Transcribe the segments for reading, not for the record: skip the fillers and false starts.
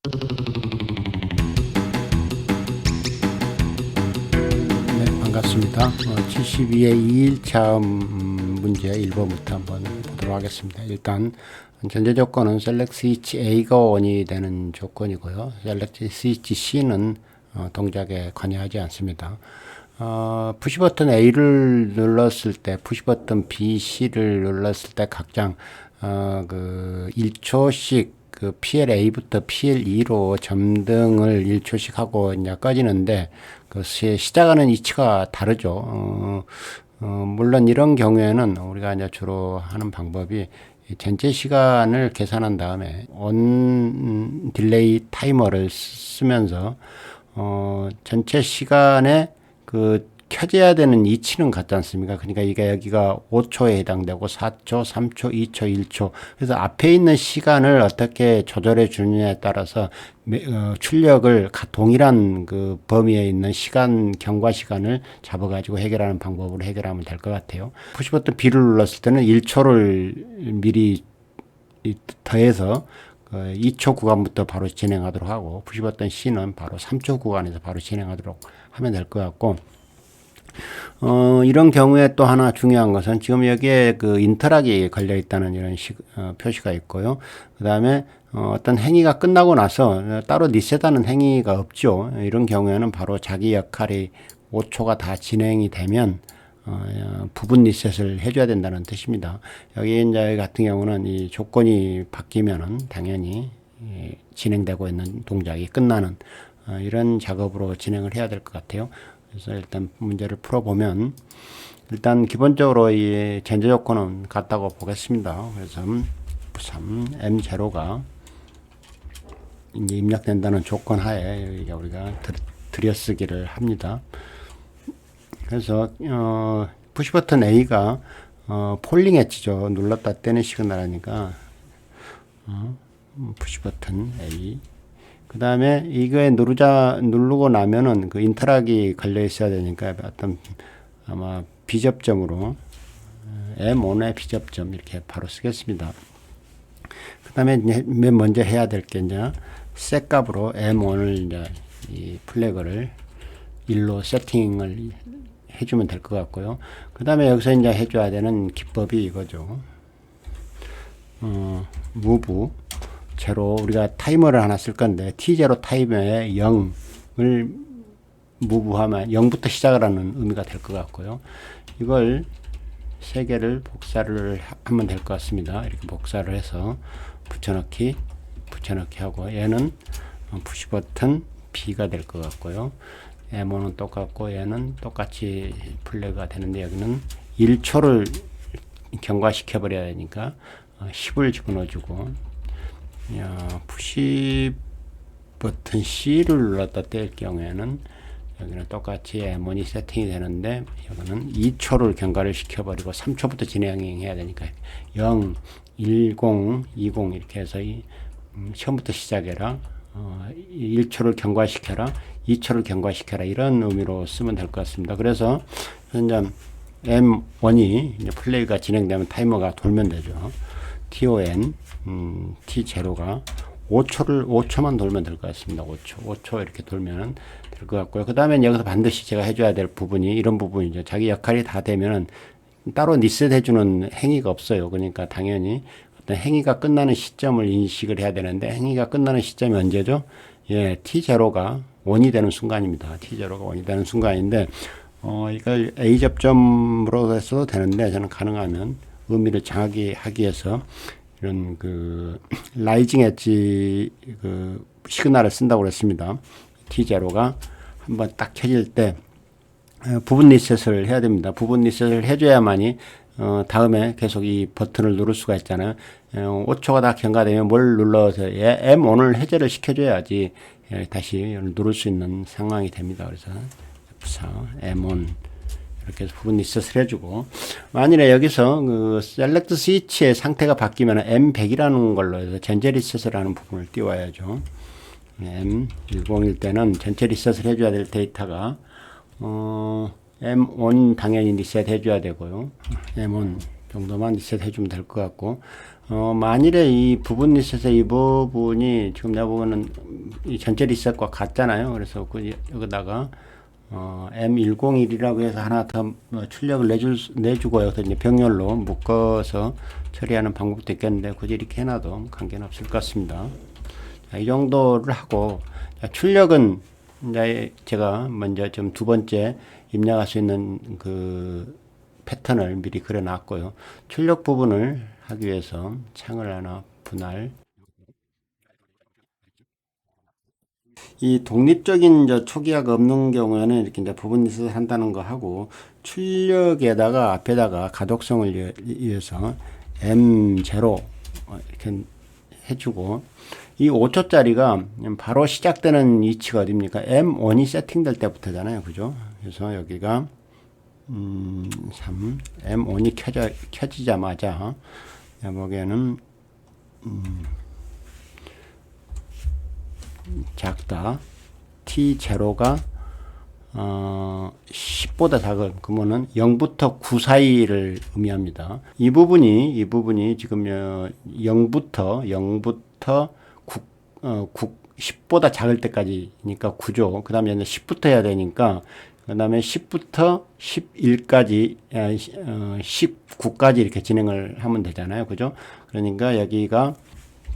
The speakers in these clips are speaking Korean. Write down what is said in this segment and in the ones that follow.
네, 반갑습니다. 72의 2일차 문제 1번부터 한번 보도록 하겠습니다. 일단 전제 조건은 select each A가 원이 되는 조건이고요. select each C는 동작에 관여하지 않습니다. 푸시 버튼 A를 눌렀을 때, 푸시 버튼 B, C를 눌렀을 때 각장 그 1초씩 그 PLA부터 PLE로 점등을 1초씩 하고 이제 꺼지는데 그 시작하는 위치가 다르죠. 물론 이런 경우에는 우리가 이제 주로 하는 방법이 전체 시간을 계산한 다음에 온 딜레이 타이머를 쓰면서 전체 시간에 그 켜져야 되는 위치는 같지 않습니까? 그러니까 이게 여기가 5초에 해당되고 4초, 3초, 2초, 1초. 그래서 앞에 있는 시간을 어떻게 조절해 주느냐에 따라서 출력을 동일한 그 범위에 있는 시간, 경과 시간을 잡아가지고 해결하는 방법으로 해결하면 될 것 같아요. 푸시 버튼 B를 눌렀을 때는 1초를 미리 더해서 2초 구간부터 바로 진행하도록 하고, 푸시 버튼 C는 바로 3초 구간에서 바로 진행하도록 하면 될 것 같고, 이런 경우에 또 하나 중요한 것은 지금 여기에 그 인터락이 걸려 있다는 이런 표시가 있고요. 그 다음에 어떤 행위가 끝나고 나서 따로 리셋하는 행위가 없죠. 이런 경우에는 바로 자기 역할이 5초가 다 진행이 되면 부분 리셋을 해줘야 된다는 뜻입니다. 여기 이제 같은 경우는 이 조건이 바뀌면은 당연히 진행되고 있는 동작이 끝나는 이런 작업으로 진행을 해야 될 것 같아요. 그래서 일단 문제를 풀어보면 일단 기본적으로 이 전제 조건은 같다고 보겠습니다. 그래서 3 M0가 이제 입력된다는 조건 하에 우리가 들여쓰기를 합니다. 그래서 푸시 버튼 A가 폴링 엣지죠. 눌렀다 떼는 시그널 하니까 푸시 버튼 A. 그 다음에 이거에 누르고 나면은 그 인터락이 걸려 있어야 되니까 어떤 아마 비접점으로 M1의 비접점 이렇게 바로 쓰겠습니다. 그 다음에 맨 먼저 해야 될 게 이제 셋 값으로 M1을 이제 이 플래그를 1로 세팅을 해주면 될 것 같고요. 그 다음에 여기서 이제 해줘야 되는 기법이 이거죠. move 제로, 우리가 타이머를 하나 쓸 건데 T0 타이머에 0을 무브하면 0부터 시작을 하는 의미가 될 것 같고요. 이걸 세 개를 복사를 하면 될 것 같습니다. 이렇게 복사를 해서 붙여넣기 하고, 얘는 푸시 버튼 B가 될 것 같고요. M1은 똑같고 얘는 똑같이 플래그가 되는데 여기는 1초를 경과시켜 버려야 되니까 10을 집어넣어주고, 푸시 버튼 C를 눌렀다 뗄 경우에는 여기는 똑같이 M1이 세팅이 되는데 여기는 2초를 경과를 시켜버리고 3초부터 진행해야 되니까 0, 10, 20 이렇게 해서 처음부터 시작해라, 1초를 경과시켜라, 2초를 경과시켜라, 이런 의미로 쓰면 될 것 같습니다. 그래서 이제 M1이 이제 플레이가 진행되면 타이머가 돌면 되죠. TON, T0가 5초만 돌면 될 것 같습니다. 5초 이렇게 돌면 될 것 같고요. 그 다음에 여기서 반드시 제가 해줘야 될 부분이 이런 부분이죠. 자기 역할이 다 되면은 따로 리셋 해주는 행위가 없어요. 그러니까 당연히 어떤 행위가 끝나는 시점을 인식을 해야 되는데, 행위가 끝나는 시점이 언제죠? 예, T0가 원이 되는 순간입니다. T0가 원이 되는 순간인데, 이걸 A 접점으로 해서도 되는데, 저는 가능하면 의미를 정확히 하기 위해서 이런 그 라이징 엣지 그 시그널을 쓴다고 그랬습니다. T0가 한번 딱 켜질 때 부분 리셋을 해야 됩니다. 부분 리셋을 해줘야만이 다음에 계속 이 버튼을 누를 수가 있잖아요. 5초가 다 경과되면 뭘 눌러서 M1을 해제를 시켜줘야지 다시 누를 수 있는 상황이 됩니다. 그래서 F4 M1 이렇게 해서 부분 리셋을 해주고, 만일에 여기서 그 셀렉트 스위치의 상태가 바뀌면 M100이라는 걸로 해서 전체 리셋을 하는 부분을 띄워야죠. M101 때는 전체 리셋을 해줘야 될 데이터가 M1 당연히 리셋 해줘야 되고요. M1 정도만 리셋 해주면 될 것 같고, 만일에 이 부분 리셋의 이 부분이 지금 내가 보면은 이 전체 리셋과 같잖아요. 그래서 여기다가 M101이라고 해서 하나 더 출력을 내주고 여기서 이제 병렬로 묶어서 처리하는 방법도 있겠는데 굳이 이렇게 해놔도 관계는 없을 것 같습니다. 자, 이 정도를 하고, 자, 출력은 이제 제가 먼저 좀 두 번째 입력할 수 있는 그 패턴을 미리 그려놨고요. 출력 부분을 하기 위해서 창을 하나 분할. 이 독립적인 초기화가 없는 경우에는 이렇게 이제 부분 리셋을 한다는 거 하고, 출력에다가 앞에다가 가독성을 위해서 M0 이렇게 해주고, 이 5초짜리가 바로 시작되는 위치가 어딥니까? M1이 세팅될 때부터잖아요. 그죠? 그래서 여기가 3 M1이 켜지자마자 여기에는 작다 T0가 10보다 작은, 그러면은 0부터 9 사이를 의미합니다. 이 부분이 지금 0부터 10보다 작을 때까지니까 9죠. 그 다음에 10부터 해야 되니까, 그 다음에 10부터 11까지, 19까지 이렇게 진행을 하면 되잖아요. 그죠? 그러니까 여기가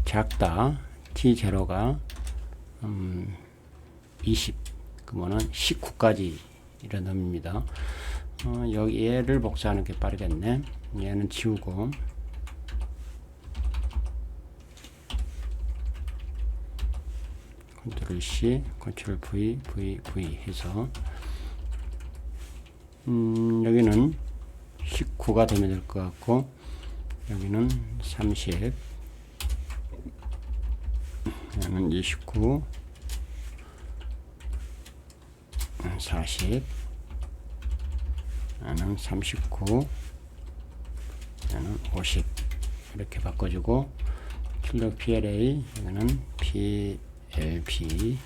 작다 T0가 20, 그러면은 19까지 이런 의미입니다. 여기 얘를 복사하는 게 빠르겠네. 얘는 지우고, 컨트롤 C, 컨트롤 V, V 해서 여기는 19가 되면 될 것 같고, 여기는 30, 여기는 29, 40, 여기는 39, 여기는 50 이렇게 바꿔주고, 출력 PLA, 여기는 PLP,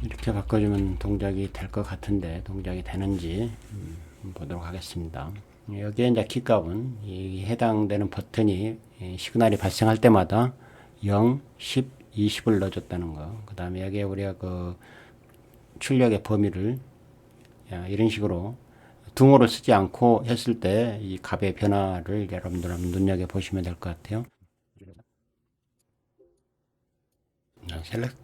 이렇게 바꿔주면 동작이 될 것 같은데, 동작이 되는지 보도록 하겠습니다. 여기에 이제 키값은 이 해당되는 버튼이 시그널이 발생할 때마다 0, 10, 20을 넣어줬다는 거. 그 다음에 여기에 우리가 그 출력의 범위를 이런 식으로 등호를 쓰지 않고 했을 때 이 값의 변화를 여러분들 한번 눈여겨보시면 될 것 같아요. 셀렉트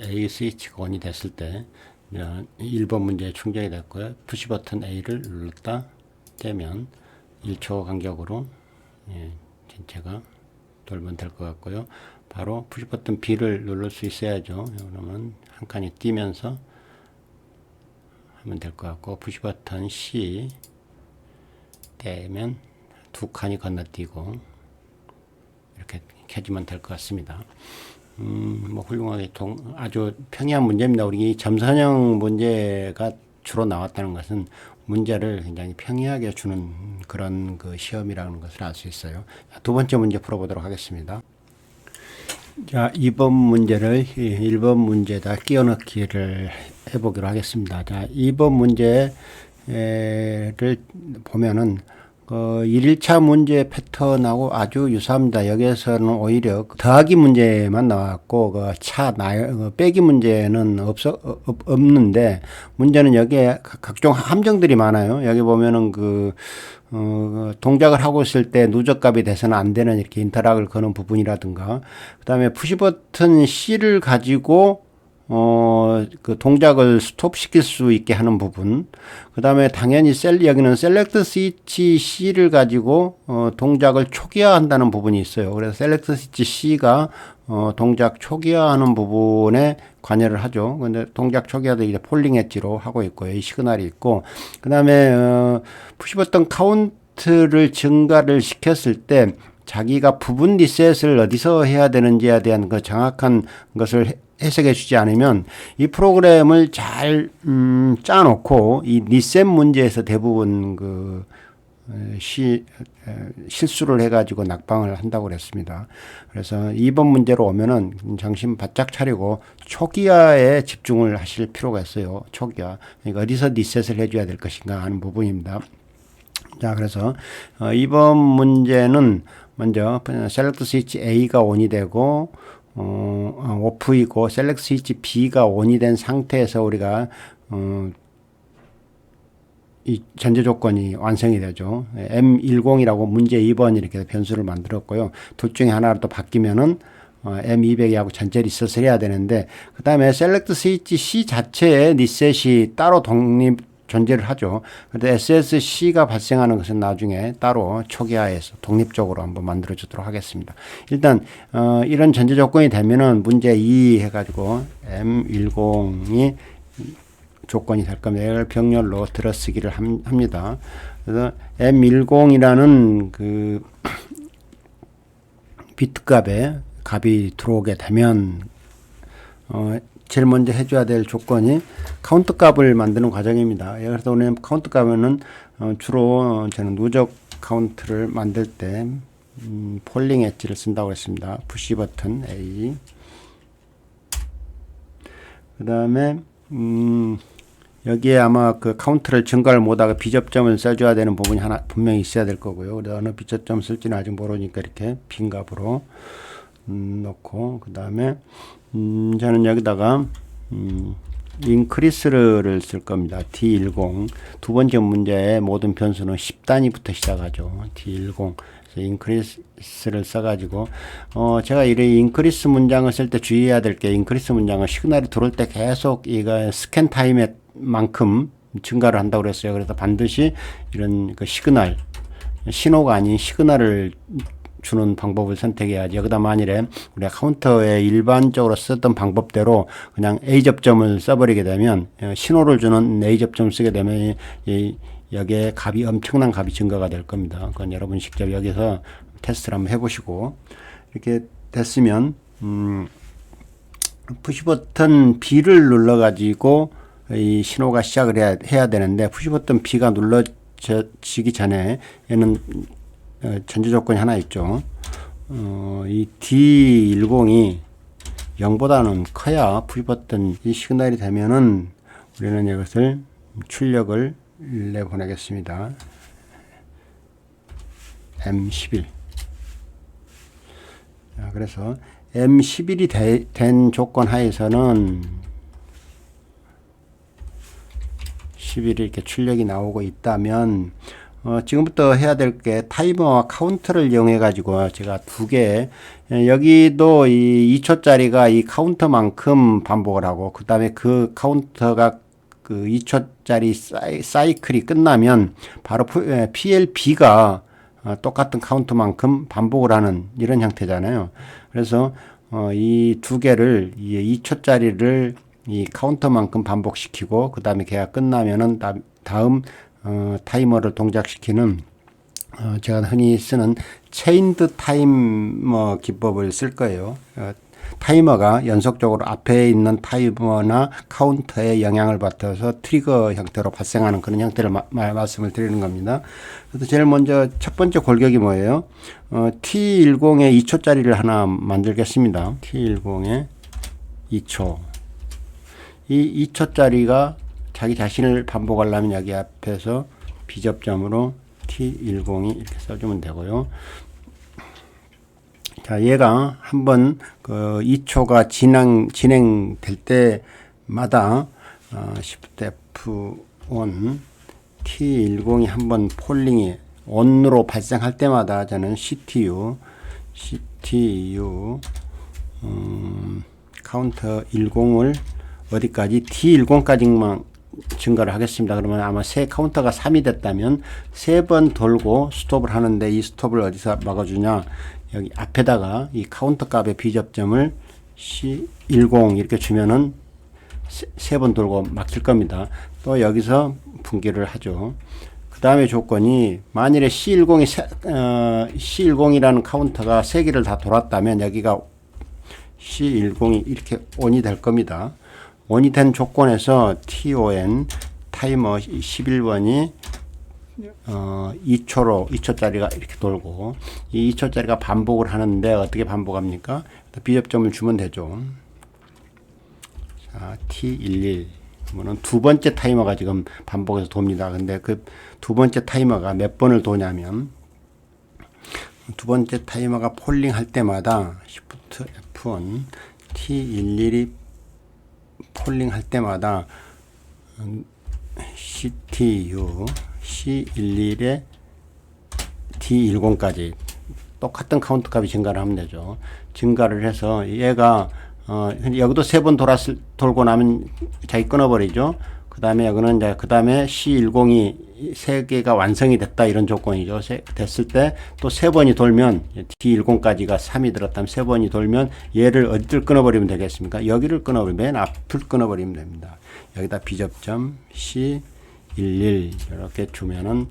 A 스위치가 ON이 됐을 때 1번 문제에 충전이 됐고요. 푸시 버튼 A를 눌렀다 떼면 1초 간격으로 전체가 돌면 될 것 같고요. 바로 푸시 버튼 B를 누를 수 있어야죠. 그러면 한 칸이 뛰면서 하면 될 것 같고, 푸시 버튼 C 떼면 두 칸이 건너뛰고 이렇게 켜지면 될 것 같습니다. 뭐 훌륭하게 아주 평이한 문제입니다. 우리 점선형 문제가 주로 나왔다는 것은 문제를 굉장히 평이하게 주는 그런 그 시험이라는 것을 알 수 있어요. 두 번째 문제 풀어보도록 하겠습니다. 자, 2번 문제를 1번 문제에다 끼워 넣기를 해보기로 하겠습니다. 자, 2번 문제를 보면은 1일차 문제 패턴하고 아주 유사합니다. 여기에서는 오히려 더하기 문제만 나왔고, 빼기 문제는 없는데, 문제는 여기에 각종 함정들이 많아요. 여기 보면은 동작을 하고 있을 때 누적값이 돼서는 안 되는 이렇게 인터락을 거는 부분이라든가, 그 다음에 푸시 버튼 C를 가지고 그 동작을 스톱시킬 수 있게 하는 부분, 그 다음에 당연히 여기는 셀렉트 스위치 C를 가지고 동작을 초기화한다는 부분이 있어요. 그래서 셀렉트 스위치 C가 동작 초기화하는 부분에 관여를 하죠. 근데 동작 초기화도 이제 폴링 엣지로 하고 있고요. 이 시그널이 있고, 그 다음에 푸시 버튼 카운트를 증가를 시켰을 때 자기가 부분 리셋을 어디서 해야 되는지에 대한 그 정확한 것을 해석해 주지 않으면 이 프로그램을 잘 짜놓고 이 리셋 문제에서 대부분 실수를 해가지고 낙방을 한다고 그랬습니다. 그래서 2번 문제로 오면은 정신 바짝 차리고 초기화에 집중을 하실 필요가 있어요. 초기화. 그러니까 어디서 리셋을 해줘야 될 것인가 하는 부분입니다. 자, 그래서 2번 문제는 먼저 셀렉트 스위치 A가 ON이 되고 오프이고 셀렉트 스위치 B가 ON이 된 상태에서 우리가 이 전제 조건이 완성이 되죠. M10이라고 문제 2번 이렇게 변수를 만들었고요. 둘 중에 하나로 또 바뀌면은 M200하고 전체 리셋을 해야 되는데, 그 다음에 셀렉트 스위치 C 자체의 리셋이 따로 독립 존재를 하죠. 그런데 SSC가 발생하는 것은 나중에 따로 초기화해서 독립적으로 한번 만들어 주도록 하겠습니다. 일단 이런 전제 조건이 되면은 문제 2 해가지고 M10이 조건이 될 겁니다. 이걸 병렬로 들어쓰기를 합니다. 그래서 M10이라는 그 비트 값이 들어오게 되면 제일 먼저 해줘야 될 조건이 카운트 값을 만드는 과정입니다. 그래서 오늘 카운트 값은 주로 저는 누적 카운트를 만들 때 폴링 엣지를 쓴다고 했습니다. 푸시 버튼 A. 그 다음에 여기에 아마 그 카운트를 증가를 못하고 비접점을 써줘야 되는 부분이 하나 분명히 있어야 될 거고요. 그래서 어느 비접점 쓸지는 아직 모르니까 이렇게 빈 값으로 넣고, 그 다음에 저는 여기다가 인크리스를 쓸 겁니다. D10. 두 번째 문제의 모든 변수는 10단위부터 시작하죠. D10. 인크리스를 써가지고 제가 이 인크리스 문장을 쓸 때 주의해야 될 게, 인크리스 문장은 시그널이 들어올 때 계속 이거 스캔 타임에 만큼 증가를 한다고 그랬어요. 그래서 반드시 이런 그 시그널, 신호가 아닌 시그널을 주는 방법을 선택해야지. 여기다 만일에 우리가 카운터에 일반적으로 쓰던 방법대로 그냥 A 접점을 써버리게 되면, 신호를 주는 A 접점을 쓰게 되면 여기에 값이 엄청난 값이 증가가 될 겁니다. 그건 여러분 직접 여기서 테스트를 한번 해보시고, 이렇게 됐으면 푸시 버튼 B를 눌러가지고 이 신호가 시작을 해야 되는데, 푸시 버튼 B가 눌러지기 전에 얘는 전제 조건이 하나 있죠. 이 D10이 0보다는 커야 푸시 버튼 이 시그널이 되면은 우리는 이것을 출력을 내보내겠습니다. M11. 자, 그래서 M11이 된 조건 하에서는 11이 이렇게 출력이 나오고 있다면, 지금부터 해야 될 게 타이머와 카운터를 이용해 가지고 제가 두 개, 여기도 이 2초짜리가 이 카운터만큼 반복을 하고, 그 다음에 그 카운터가 그 2초짜리 사이클이 끝나면 바로 PLB가 똑같은 카운트만큼 반복을 하는 이런 형태잖아요. 그래서 이 두 개를, 이 2초짜리를 이 카운터만큼 반복시키고, 그 다음에 걔가 끝나면은 다음 타이머를 동작시키는 제가 흔히 쓰는 체인드 타이머 기법을 쓸 거예요. 타이머가 연속적으로 앞에 있는 타이머나 카운터에 영향을 받아서 트리거 형태로 발생하는 그런 형태를 말씀을 드리는 겁니다. 그래서 제일 먼저 첫 번째 골격이 뭐예요? T10에 2초짜리를 하나 만들겠습니다. T10에 2초. 이 2초짜리가 자기 자신을 반복하려면 여기 앞에서 비접점으로 T10이 이렇게 써주면 되고요. 자, 얘가 한번 그 2초가 진행될 때마다 Shift F1 T10이 한번 폴링이 ON으로 발생할 때마다 저는 CTU 카운터 10을 어디까지 T10까지만 증가를 하겠습니다. 그러면 아마 카운터가 3이 됐다면 3번 돌고 스톱을 하는데, 이 스톱을 어디서 막아주냐, 여기 앞에다가 이 카운터 값의 비접점을 C10 이렇게 주면은 3번 돌고 막힐 겁니다. 또 여기서 분기를 하죠. 그 다음에 조건이, 만일에 C10이라는 카운터가 3개를 다 돌았다면 여기가 C10이 이렇게 ON이 될 겁니다. ON이 된 조건에서 TON 타이머 11번이 2초짜리가 이렇게 돌고, 이 2초짜리가 반복을 하는데 어떻게 반복합니까? 비접점을 주면 되죠. 자, T11. 그러면 두 번째 타이머가 지금 반복해서 돕니다. 근데 그 두 번째 타이머가 몇 번을 도냐면, 두 번째 타이머가 폴링 할 때마다 Shift F1 T11이 폴링 할 때마다 CTU C11에 D10까지 똑같은 카운트 값이 증가를 하면 되죠. 증가를 해서 얘가 여기도 세 번 돌고 나면 자기 끊어버리죠. 그 다음에 여기는 이제 그 다음에 C10이 세 개가 완성이 됐다 이런 조건이죠. 됐을 때 또 세 번이 돌면 D10까지가 3이 들었다면 세 번이 돌면 얘를 어디를 끊어버리면 되겠습니까? 여기를 끊어버리면 맨 앞을 끊어버리면 됩니다. 여기다 비접점 C11 이렇게 주면은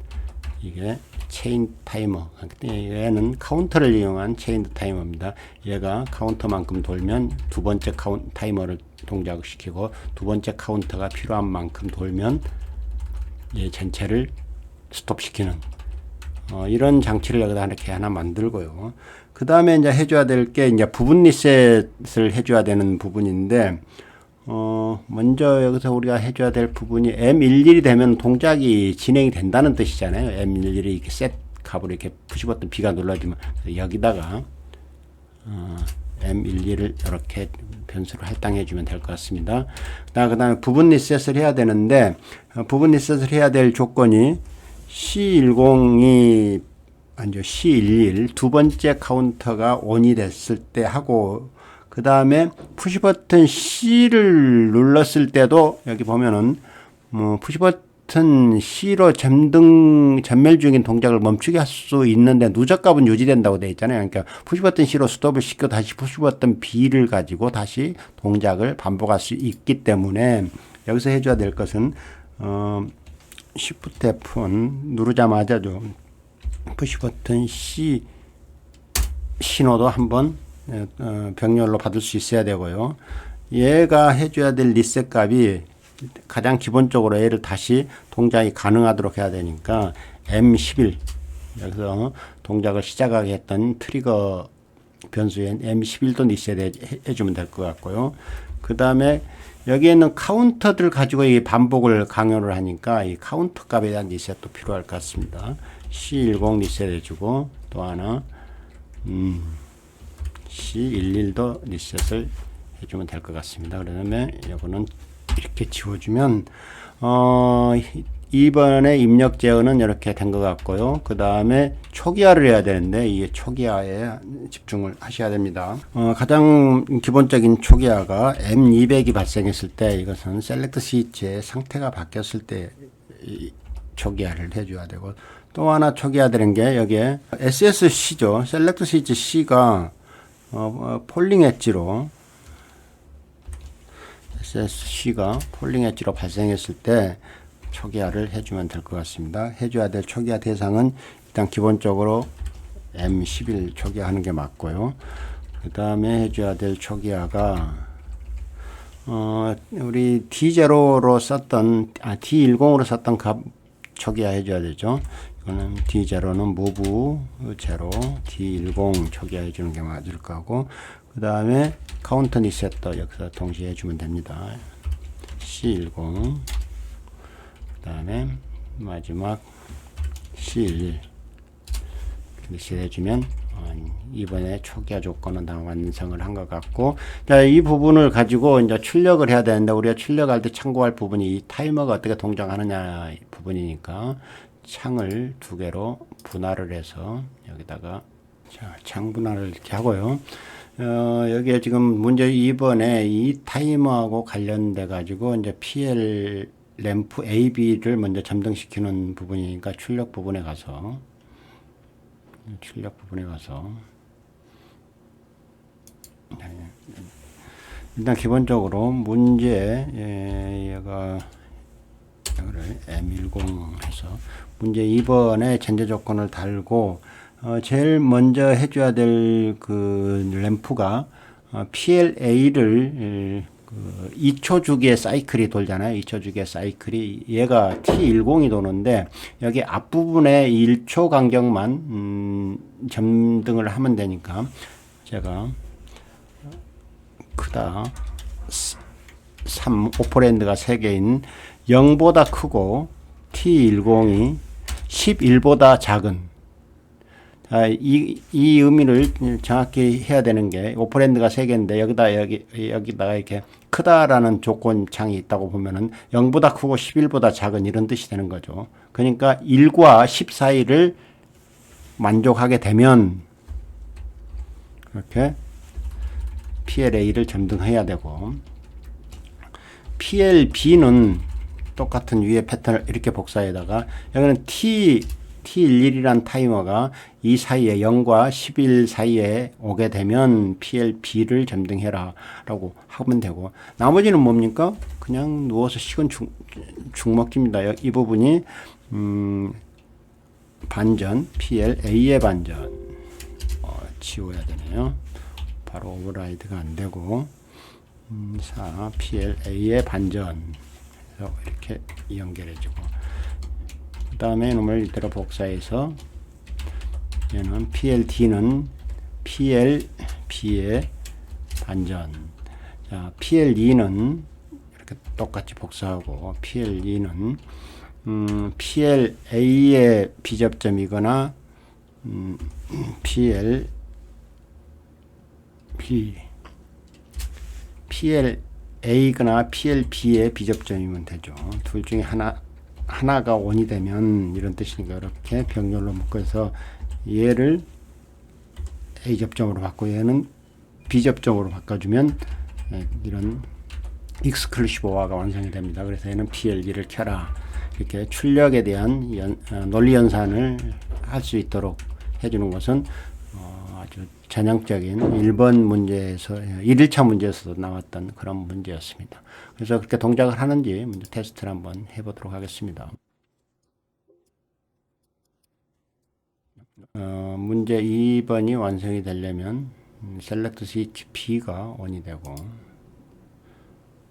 이게 체인 타이머. 얘는 카운터를 이용한 체인 타이머입니다. 얘가 카운터만큼 돌면 두 번째 타이머를 동작시키고 두 번째 카운터가 필요한 만큼 돌면 얘 전체를 스톱시키는 이런 장치를 여기다 이렇게 하나 만들고요. 그 다음에 이제 해줘야 될 게 이제 부분 리셋을 해줘야 되는 부분인데 먼저 여기서 우리가 해줘야 될 부분이 M11이 되면 동작이 진행이 된다는 뜻이잖아요. M11이 이렇게 셋 값으로 이렇게 푸시 버튼 B가 눌러지면 여기다가 M11을 이렇게 변수를 할당해 주면 될 것 같습니다. 그 다음에 부분 리셋을 해야 되는데 부분 리셋을 해야 될 조건이 C10이 아니죠. C11 두 번째 카운터가 ON이 됐을 때 하고 그 다음에 푸시 버튼 C를 눌렀을 때도 여기 보면은 푸시 버튼 C로 전멸 중인 동작을 멈추게 할 수 있는데 누적값은 유지된다고 되어 있잖아요. 그러니까 푸시 버튼 C로 스톱을 시켜 다시 푸시 버튼 B를 가지고 다시 동작을 반복할 수 있기 때문에 여기서 해줘야 될 것은 Shift F1 누르자마자 좀 푸시 버튼 C 신호도 한번 병렬로 받을 수 있어야 되고요. 얘가 해줘야 될 리셋 값이 가장 기본적으로 얘를 다시 동작이 가능하도록 해야 되니까 M11 여기서 동작을 시작하게 했던 트리거 변수에 M11도 리셋 해주면 될 것 같고요. 그 다음에 여기에 있는 카운터들 가지고 이 반복을 강요를 하니까 이 카운터 값에 대한 리셋도 필요할 것 같습니다. C10 리셋 해주고 또 하나 C11도 리셋을 해주면 될 것 같습니다. 그다음에 이거는 이렇게 지워주면 이번에 입력 제어는 이렇게 된 것 같고요. 그 다음에 초기화를 해야 되는데 이게 초기화에 집중을 하셔야 됩니다. 가장 기본적인 초기화가 M200이 발생했을 때 이것은 셀렉트 스위치의 상태가 바뀌었을 때 초기화를 해줘야 되고 또 하나 초기화 되는 게 여기에 SSC죠. 셀렉트 스위치 C가 폴링 엣지로 SSC가 폴링 엣지로 발생했을 때 초기화를 해주면 될 것 같습니다. 해줘야 될 초기화 대상은 일단 기본적으로 M11 초기화하는 게 맞고요. 그 다음에 해줘야 될 초기화가 우리 D0로 썼던 D10으로 썼던 값 초기화 해줘야 되죠. 이거는 D0는 move 0 D10 초기화 해주는 게 맞을 거고 그 다음에 카운터 리셋도 여기서 동시에 해주면 됩니다. C10 그 다음에 마지막 C11 리셋 해주면 이번에 초기화 조건은 다 완성을 한 것 같고 자, 이 부분을 가지고 이제 출력을 해야 되는데 우리가 출력할 때 참고할 부분이 이 타이머가 어떻게 동작하느냐 부분이니까 창을 두 개로 분할을 해서 여기다가 자, 창 분할을 이렇게 하고요. 여기에 지금 문제 2번에 이 타이머하고 관련돼 가지고 이제 PL 램프 AB를 먼저 점등시키는 부분이니까 출력 부분에 가서 일단 기본적으로 문제 얘가 이거를 M10 해서 문제 2번에 전제 조건을 달고 제일 먼저 해줘야 될 그 램프가 PLA를 2초 주기의 사이클이 돌잖아요. 2초 주기의 사이클이 얘가 T10이 도는데 여기 앞부분에 1초 간격만 점등을 하면 되니까 제가 크다 3 오퍼랜드가 3개인 0보다 크고 T10이 11보다 작은 이 의미를 정확히 해야 되는 게 오퍼랜드가 3개인데 여기다가 이렇게 크다라는 조건 창이 있다고 보면은 0보다 크고 11보다 작은 이런 뜻이 되는 거죠. 그러니까 1과 10 사이를 만족하게 되면 이렇게 PLA를 점등해야 되고 PLB는 똑같은 위에 패턴을 이렇게 복사에다가 여기는 T11이란 타이머가 이 사이에 0과 11 사이에 오게 되면 PLB를 점등해라 라고 하면 되고 나머지는 뭡니까? 그냥 누워서 식은 죽 먹기입니다. 이 부분이 반전 PLA의 반전 지워야 되네요. 바로 오버라이드가 안 되고 4 PLA의 반전 이렇게 연결해주고 그 다음에 이놈을 이대로 복사해서 얘는 PLD는 PLB의 반전. 자, PLE는 이렇게 똑같이 복사하고 PLE는 PLA의 비접점이거나 PLA거나 PLB의 비접점이면 되죠. 둘 중에 하나가 원이 되면 이런 뜻이니까 이렇게 병렬로 묶어서 얘를 A 접점으로 바꾸고 얘는 B 접점으로 바꿔주면 이런 익스클루시브화가 완성이 됩니다. 그래서 얘는 PLD를 켜라. 이렇게 출력에 대한 논리 연산을 할 수 있도록 해주는 것은 아주 전형적인 1번 문제에서 1일차 문제에서도 나왔던 그런 문제였습니다. 그래서 그렇게 동작을 하는지 먼저 테스트를 한번 해보도록 하겠습니다. 문제 2번이 완성이 되려면 select switch B가 ON이 되고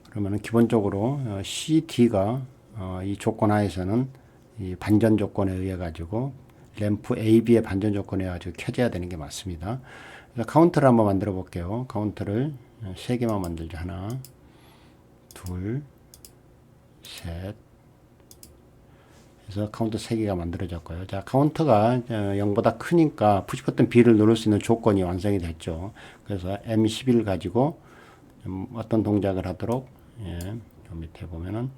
그러면 기본적으로 CD가 이 조건 하에서는 이 반전 조건에 의해 가지고 램프 AB의 반전 조건에 의해 가지고 켜져야 되는 게 맞습니다. 그래서 카운트를 한번 만들어 볼게요. 카운트를 3개만 만들죠. 하나, 둘, 셋. 그래서 카운터 3개가 만들어졌고요. 자, 카운터가 0보다 크니까 푸시 버튼 B를 누를 수 있는 조건이 완성이 됐죠. 그래서 M11 가지고 어떤 동작을 하도록, 요 밑에 보면은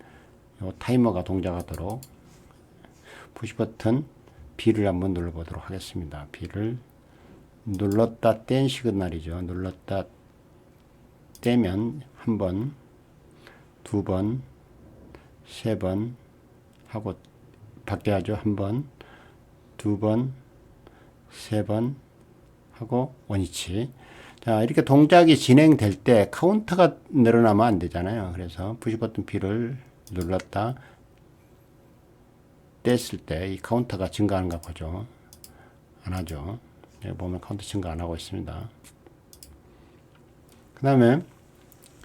요 타이머가 동작하도록 푸시 버튼 B를 한번 눌러보도록 하겠습니다. B를 눌렀다 뗀 시그널이죠. 눌렀다 떼면 한 번, 두 번, 세 번 하고 바뀌어야죠. 한 번, 두 번, 세 번 하고 원위치. 자, 이렇게 동작이 진행될 때 카운터가 늘어나면 안 되잖아요. 그래서 푸시 버튼 B를 눌렀다 뗐을 때 이 카운터가 증가하는가 보죠. 안 하죠. 여기 보면 카운터 증가 안 하고 있습니다. 그 다음에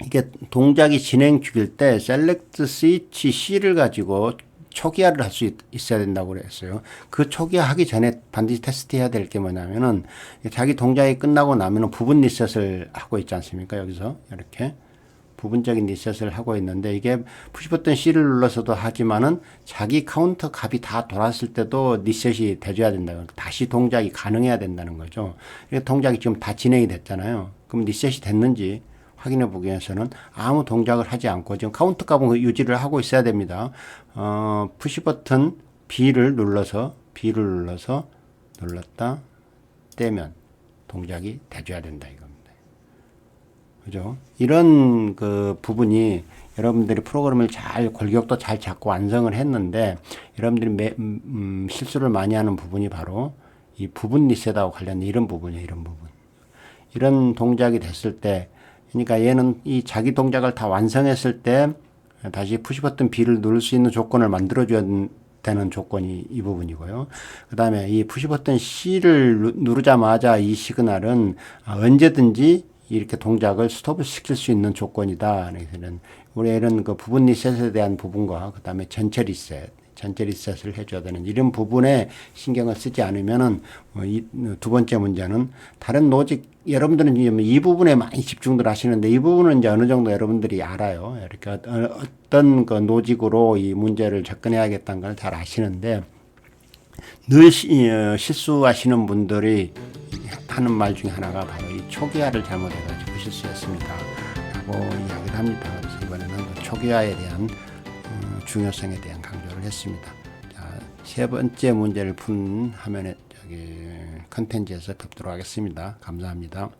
이게 동작이 진행 중일 때 셀렉트 스위치 C를 가지고 초기화를 할 수 있어야 된다고 그랬어요. 그 초기화 하기 전에 반드시 테스트 해야 될 게 뭐냐면은 자기 동작이 끝나고 나면은 부분 리셋을 하고 있지 않습니까? 여기서 이렇게 부분적인 리셋을 하고 있는데 이게 푸시 버튼 C를 눌러서도 하지만은 자기 카운터 값이 다 돌았을 때도 리셋이 돼줘야 된다. 다시 동작이 가능해야 된다는 거죠. 이게 동작이 지금 다 진행이 됐잖아요. 그럼 리셋이 됐는지 확인해 보기 위해서는 아무 동작을 하지 않고 지금 카운터 값은 유지를 하고 있어야 됩니다. 푸시 버튼 B를 눌러서 눌렀다 떼면 동작이 돼줘야 된다 이겁니다. 그죠? 이런 그 부분이 여러분들이 프로그램을 잘 골격도 잘 잡고 완성을 했는데 여러분들이 실수를 많이 하는 부분이 바로 이 부분 리셋하고 관련된 이런 부분이에요. 이런 부분. 이런 동작이 됐을 때 그러니까 얘는 이 자기 동작을 다 완성했을 때 다시 푸시 버튼 B를 누를 수 있는 조건을 만들어줘야 되는 조건이 이 부분이고요. 그 다음에 이 푸시 버튼 C를 누르자마자 이 시그널은 언제든지 이렇게 동작을 스톱을 시킬 수 있는 조건이다. 그래서 우리는 그 부분 리셋에 대한 부분과 그다음에 전체 리셋을 해줘야 되는 이런 부분에 신경을 쓰지 않으면은 두 번째 문제는 다른 로직 여러분들은 이 부분에 많이 집중들 하시는데 이 부분은 이제 어느 정도 여러분들이 알아요. 이렇게 어떤 그 로직으로 이 문제를 접근해야겠다는 걸 잘 아시는데 늘 실수하시는 분들이 하는 말 중에 하나가 바로 이 초기화를 잘못해가지고 실수했습니다. 라고 이야기를 합니다. 그래서 이번에는 그 초기화에 대한 중요성에 대한 강조를 했습니다. 자, 세 번째 문제를 푼 화면에 컨텐츠에서 뵙도록 하겠습니다. 감사합니다.